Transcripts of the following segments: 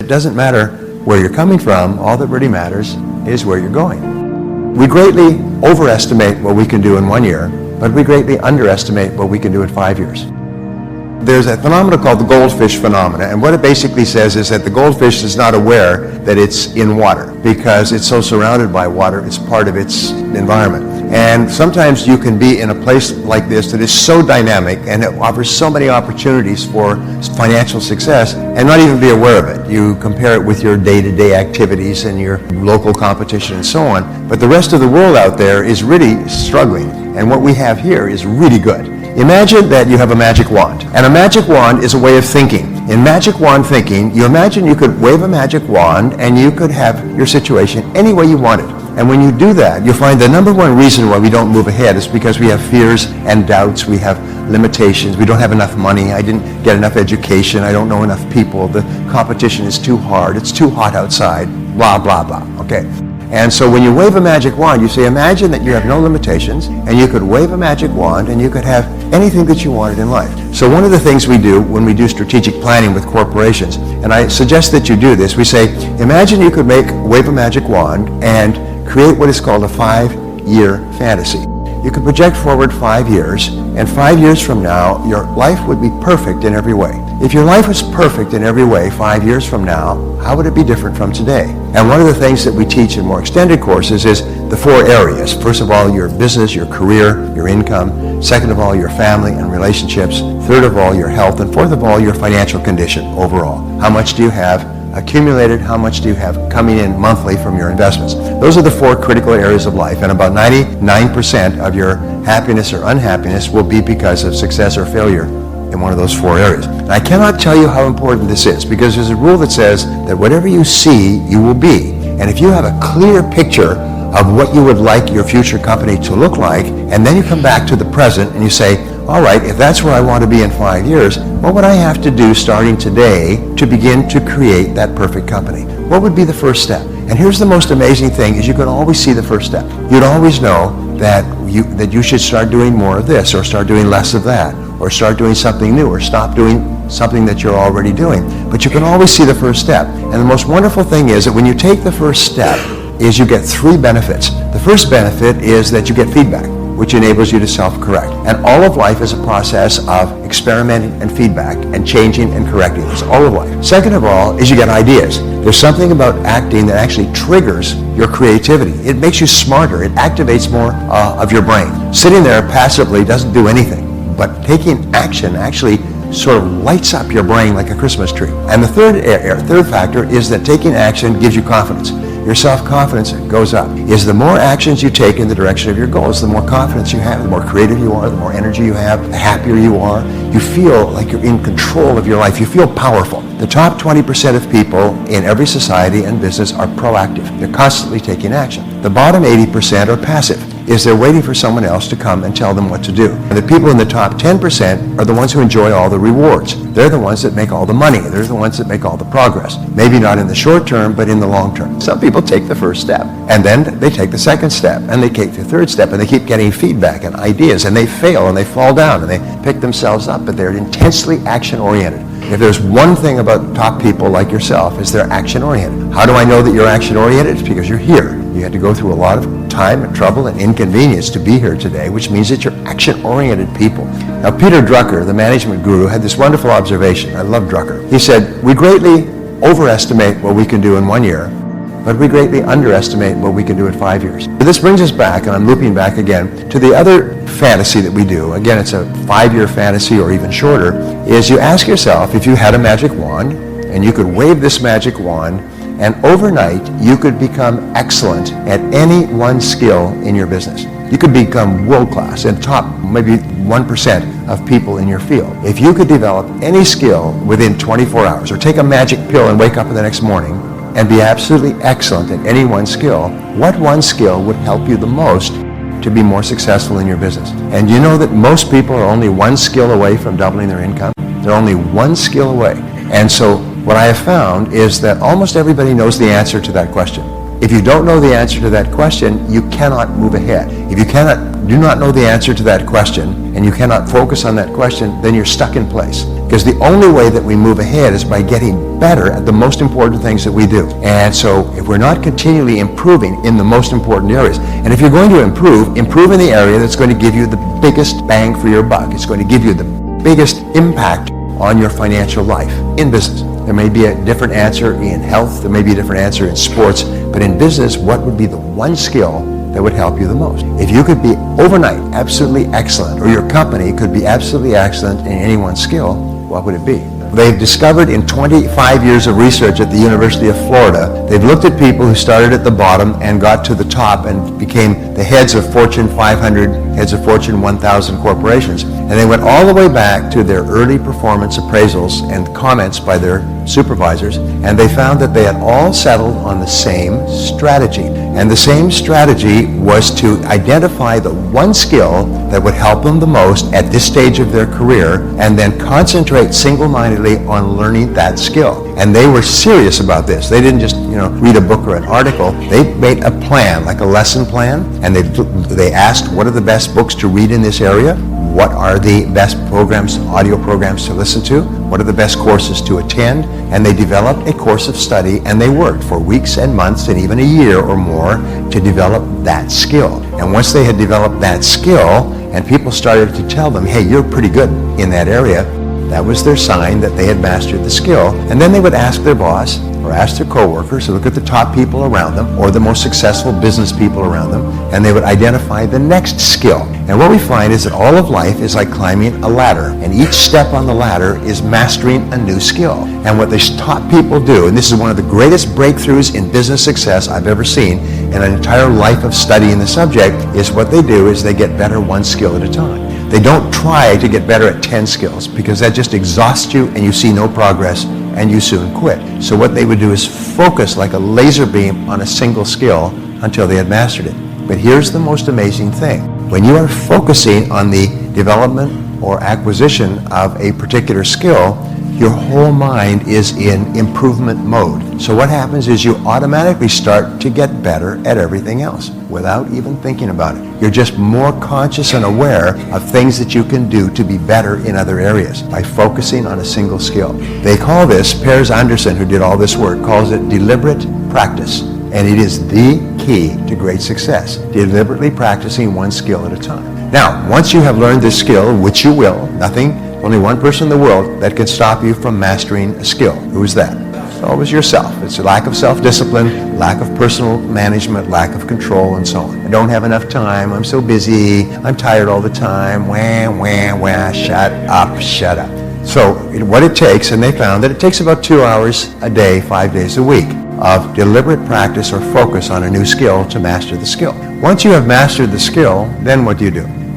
It doesn't matter where you're coming from. All that really matters is where you're going. We greatly overestimate what we can do in 1 year, but we greatly underestimate what we can do in 5 years. There's a phenomenon called the goldfish phenomena, and what it basically says is that the goldfish is not aware that it's in water because it's so surrounded by water, it's part of its environment. And sometimes you can be in a place like this that is so dynamic and it offers so many opportunities for financial success and not even be aware of it. You compare it with your day-to-day activities and your local competition and so on, but the rest of the world out there is really struggling, and what we have here is really good. Imagine that you have a magic wand, and a magic wand is a way of thinking. In magic wand thinking, you imagine you could wave a magic wand and you could have your situation any way you wanted. And when you do that, you'll find the number one reason why we don't move ahead is because we have fears and doubts, we have limitations, we don't have enough money, I didn't get enough education, I don't know enough people, the competition is too hard, it's too hot outside, blah, blah, blah, okay? And so when you wave a magic wand, you say, imagine that you have no limitations, and you could wave a magic wand, and you could have anything that you wanted in life. So one of the things we do when we do strategic planning with corporations, and I suggest that you do this, we say, imagine you could wave a magic wand and create what is called a 5-year fantasy. You could project forward 5 years, and 5 years from now, your life would be perfect in every way. If your life was perfect in every way 5 years from now, how would it be different from today? And one of the things that we teach in more extended courses is the 4 areas. First of all, your business, your career, your income. Second of all, your family and relationships. Third of all, your health. And fourth of all, your financial condition overall. How much do you have accumulated? How much do you have coming in monthly from your investments? Those are the 4 critical areas of life, and about 99% of your happiness or unhappiness will be because of success or failure in one of those 4 areas. And I cannot tell you how important this is, because there's a rule that says that whatever you see, you will be. And if you have a clear picture of what you would like your future company to look like, and then you come back to the present and you say, all right, if that's where I want to be in 5 years, what would I have to do starting today to begin to create that perfect company? What would be the first step? And here's the most amazing thing, is you can always see the first step. You'd always know that you should start doing more of this, or start doing less of that, or start doing something new, or stop doing something that you're already doing. But you can always see the first step. And the most wonderful thing is that when you take the first step, is you get 3 benefits. The first benefit is that you get feedback, which enables you to self-correct. And all of life is a process of experimenting and feedback and changing and correcting. It's all of life. Second of all is you get ideas. There's something about acting that actually triggers your creativity. It makes you smarter. It activates more of your brain. Sitting there passively doesn't do anything, but taking action actually sort of lights up your brain like a Christmas tree. And the third factor is that taking action gives you confidence. Your self-confidence goes up. Is the more actions you take in the direction of your goals, the more confidence you have, the more creative you are, the more energy you have, the happier you are. You feel like you're in control of your life. You feel powerful. The top 20% of people in every society and business are proactive. They're constantly taking action. The bottom 80% are passive. Is they're waiting for someone else to come and tell them what to do. And the people in the top 10% are the ones who enjoy all the rewards. They're the ones that make all the money. They're the ones that make all the progress. Maybe not in the short term, but in the long term. Some people take the first step, and then they take the second step, and they take the third step, and they keep getting feedback and ideas, and they fail, and they fall down, and they pick themselves up, but they're intensely action-oriented. If there's one thing about top people like yourself, is they're action-oriented. How do I know that you're action-oriented? It's because you're here. You had to go through a lot of time and trouble and inconvenience to be here today, which means that you're action-oriented people. Now, Peter Drucker, the management guru, had this wonderful observation. I love Drucker. He said, we greatly overestimate what we can do in 1 year, but we greatly underestimate what we can do in 5 years. This brings us back, and I'm looping back again, to the other fantasy that we do. Again, it's a 5-year fantasy or even shorter, is you ask yourself, if you had a magic wand, and you could wave this magic wand, and overnight you could become excellent at any one skill in your business. You could become world-class and top maybe 1% of people in your field. If you could develop any skill within 24 hours, or take a magic pill and wake up the next morning and be absolutely excellent at any one skill, what one skill would help you the most to be more successful in your business? And you know that most people are only one skill away from doubling their income? They're only one skill away. And so what I have found is that almost everybody knows the answer to that question. If you don't know the answer to that question, you cannot move ahead. If you do not know the answer to that question, and you cannot focus on that question, then you're stuck in place. because the only way that we move ahead is by getting better at the most important things that we do. And so if we're not continually improving in the most important areas, and if you're going to improve in the area that's going to give you the biggest bang for your buck. It's going to give you the biggest impact on your financial life in business. There may be a different answer in health, there may be a different answer in sports, but in business, what would be the one skill that would help you the most? If you could be overnight absolutely excellent, or your company could be absolutely excellent in any one skill, what would it be? They've discovered in 25 years of research at the University of Florida, they've looked at people who started at the bottom and got to the top and became the heads of Fortune 500, heads of Fortune 1000 corporations. And they went all the way back to their early performance appraisals and comments by their supervisors, and they found that they had all settled on the same strategy. And the same strategy was to identify the one skill that would help them the most at this stage of their career, and then concentrate single-mindedly on learning that skill. And they were serious about this. They didn't just, read a book or an article. They made a plan, like a lesson plan, and they asked, what are the best books to read in this area? What are the best programs, audio programs to listen to? What are the best courses to attend? And they developed a course of study, and they worked for weeks and months and even a year or more to develop that skill. And once they had developed that skill, and people started to tell them, hey, you're pretty good in that area, that was their sign that they had mastered the skill. And then they would ask their boss or ask their coworkers to look at the top people around them or the most successful business people around them, and they would identify the next skill. And what we find is that all of life is like climbing a ladder, and each step on the ladder is mastering a new skill. And what these top people do, and this is one of the greatest breakthroughs in business success I've ever seen in an entire life of studying the subject, is what they do is they get better one skill at a time. They don't try to get better at 10 skills, because that just exhausts you and you see no progress and you soon quit. So what they would do is focus like a laser beam on a single skill until they had mastered it. But here's the most amazing thing. When you are focusing on the development or acquisition of a particular skill, your whole mind is in improvement mode. So what happens is you automatically start to get better at everything else without even thinking about it. You're just more conscious and aware of things that you can do to be better in other areas by focusing on a single skill. They call this, Piers Anderson, who did all this work, calls it deliberate practice. And it is the key to great success, deliberately practicing one skill at a time. Now, once you have learned this skill, which you will, only one person in the world that can stop you from mastering a skill. Who is that? It's always yourself. It's a lack of self-discipline, lack of personal management, lack of control, and so on. I don't have enough time. I'm so busy. I'm tired all the time. Wah, shut up. So what it takes, and they found that it takes about 2 hours a day, 5 days a week, of deliberate practice or focus on a new skill to master the skill. Once you have mastered the skill, then what do?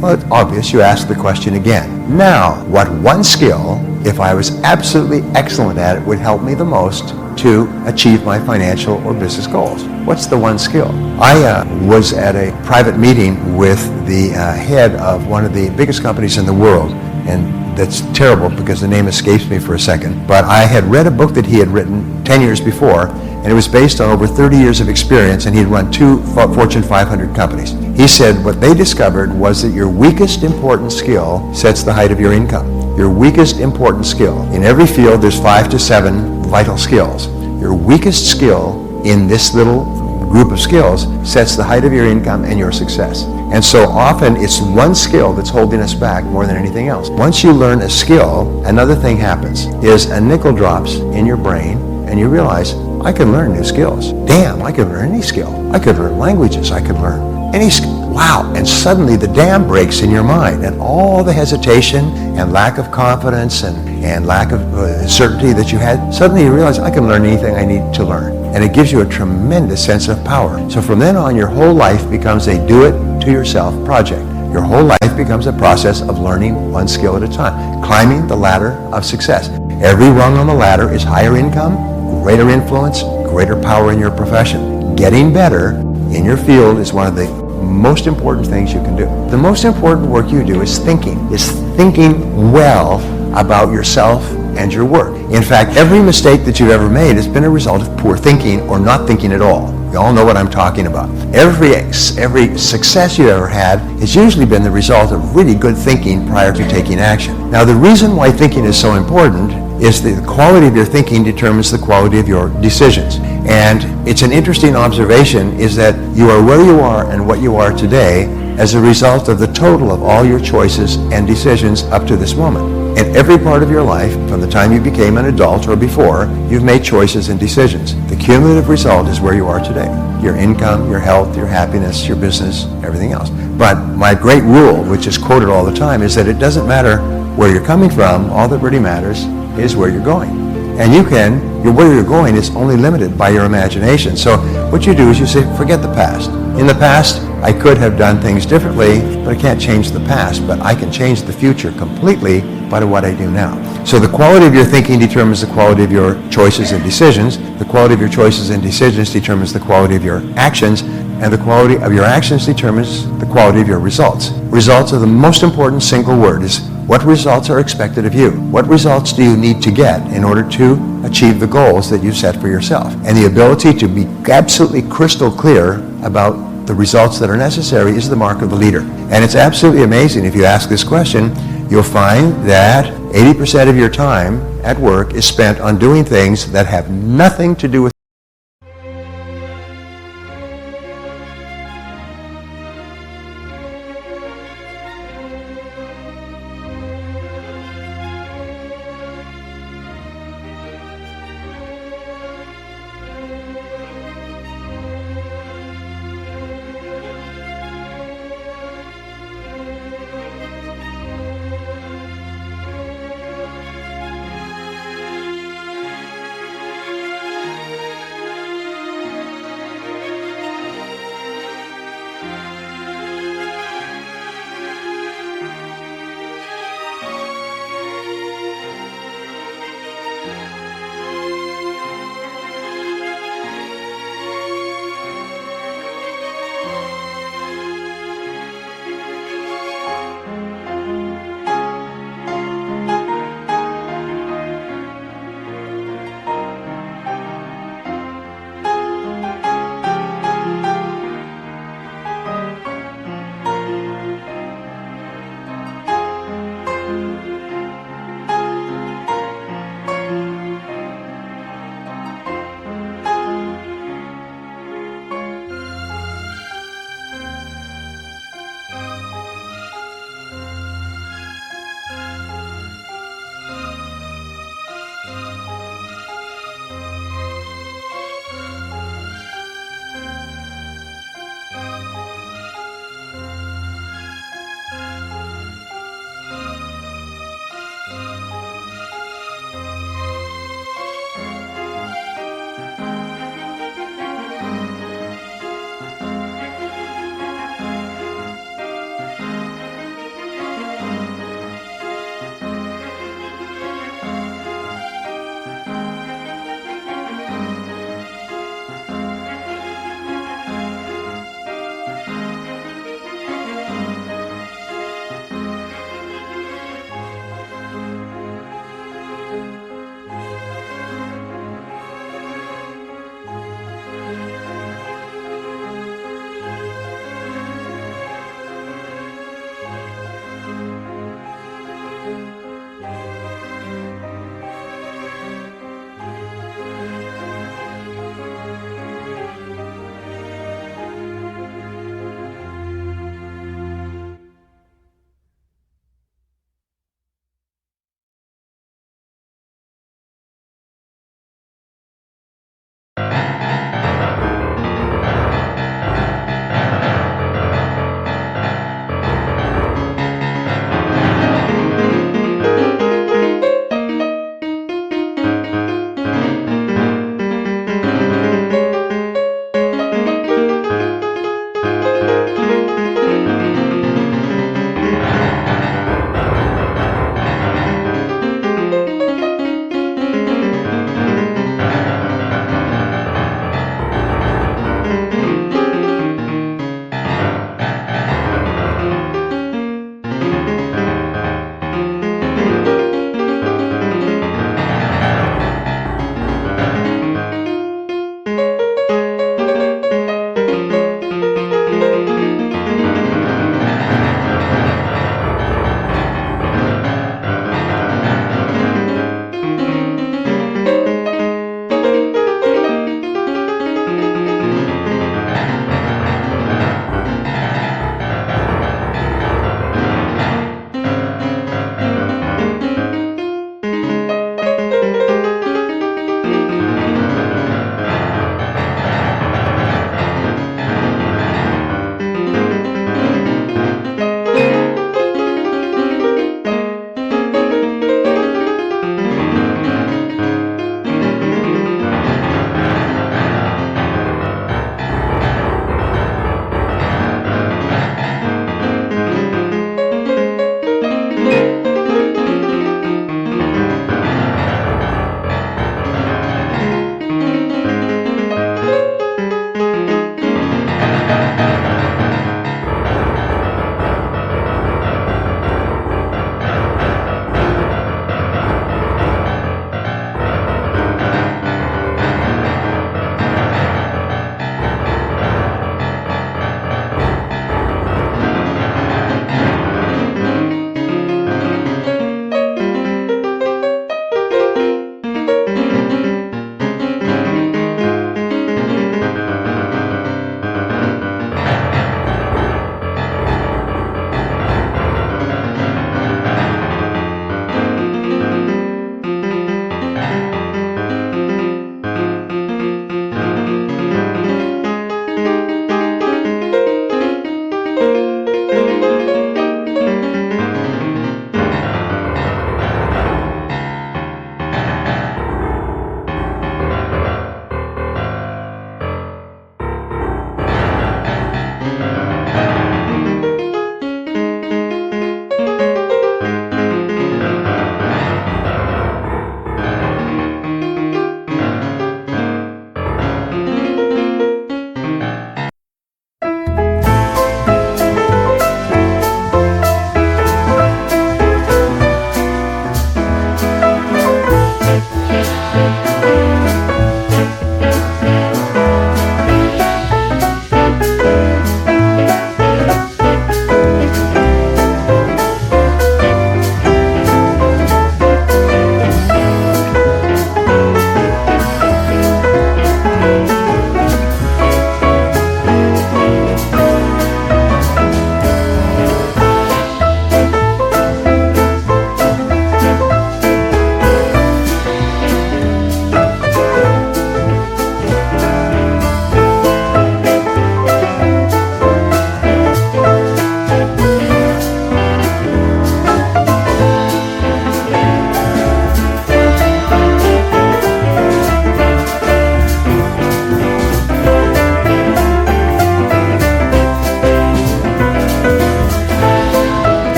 Well, it's obvious. You ask the question again. Now, what one skill, if I was absolutely excellent at it, would help me the most to achieve my financial or business goals? What's the one skill? I was at a private meeting with the head of one of the biggest companies in the world, and that's terrible because the name escapes me for a second, but I had read a book that he had written 10 years before, and it was based on over 30 years of experience, and he had run 2 Fortune 500 companies. He said what they discovered was that your weakest important skill sets the height of your income. Your weakest important skill. In every field, there's 5 to 7 vital skills. Your weakest skill in this little group of skills sets the height of your income and your success. And so often it's one skill that's holding us back more than anything else. Once you learn a skill, another thing happens, is a nickel drops in your brain, and you realize, I can learn new skills. Damn, I could learn any skill. I could learn languages. I could learn any skill. Wow. And suddenly the dam breaks in your mind, and all the hesitation and lack of confidence and lack of certainty that you had, suddenly you realize, I can learn anything I need to learn. And it gives you a tremendous sense of power. So from then on, your whole life becomes a do-it-to-yourself project. Your whole life becomes a process of learning one skill at a time, climbing the ladder of success. Every rung on the ladder is higher income, greater influence, greater power in your profession. Getting better in your field is one of the most important things you can do. The most important work you do is thinking well about yourself and your work. In fact, every mistake that you've ever made has been a result of poor thinking or not thinking at all. You all know what I'm talking about. Every success you ever had has usually been the result of really good thinking prior to taking action. Now, the reason why thinking is so important is the quality of your thinking determines the quality of your decisions. And it's an interesting observation is that you are where you are and what you are today as a result of the total of all your choices and decisions up to this moment. In every part of your life, from the time you became an adult or before, you've made choices and decisions. The cumulative result is where you are today. Your income, your health, your happiness, your business, everything else. But my great rule, which is quoted all the time, is that it doesn't matter where you're coming from. All that really matters is where you're going. And where you're going is only limited by your imagination. So what you do is you say, forget the past. In the past, I could have done things differently, but I can't change the past, but I can change the future completely by what I do now. So the quality of your thinking determines the quality of your choices and decisions. The quality of your choices and decisions determines the quality of your actions, and the quality of your actions determines the quality of your results. Results are the most important single word. Is what results are expected of you? What results do you need to get in order to achieve the goals that you set for yourself? And the ability to be absolutely crystal clear about the results that are necessary is the mark of the leader. And it's absolutely amazing. If you ask this question, you'll find that 80% of your time at work is spent on doing things that have nothing to do with